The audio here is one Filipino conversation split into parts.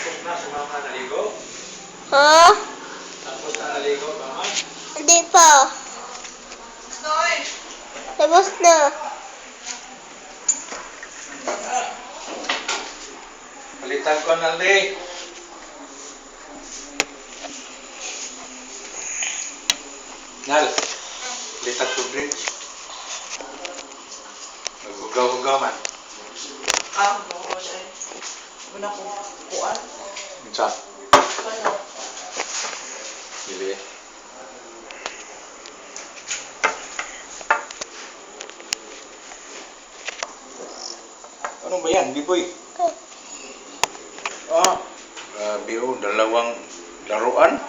Tapos na si mama naligo? Ha? Tapos na naligo, mama? Hindi pa. Tapos na. Palitan ko na, Aldi. Nal, palitan ko drinks. Nag-ugaw-ugaw man. Oo, dahil. Muna ko kuan. Sa? Ano? Bili. Ano ba yan, Biboy? Okay. Ah, grabe oh, dalawang laruan.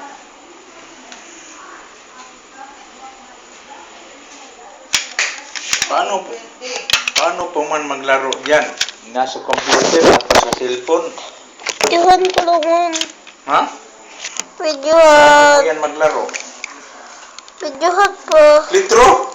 Paano po man maglaro diyan? Nasa computer at sa cellphone. Iwan ko lang. Ha? Video Paano hot. po yan maglaro? Video hot po. Litro?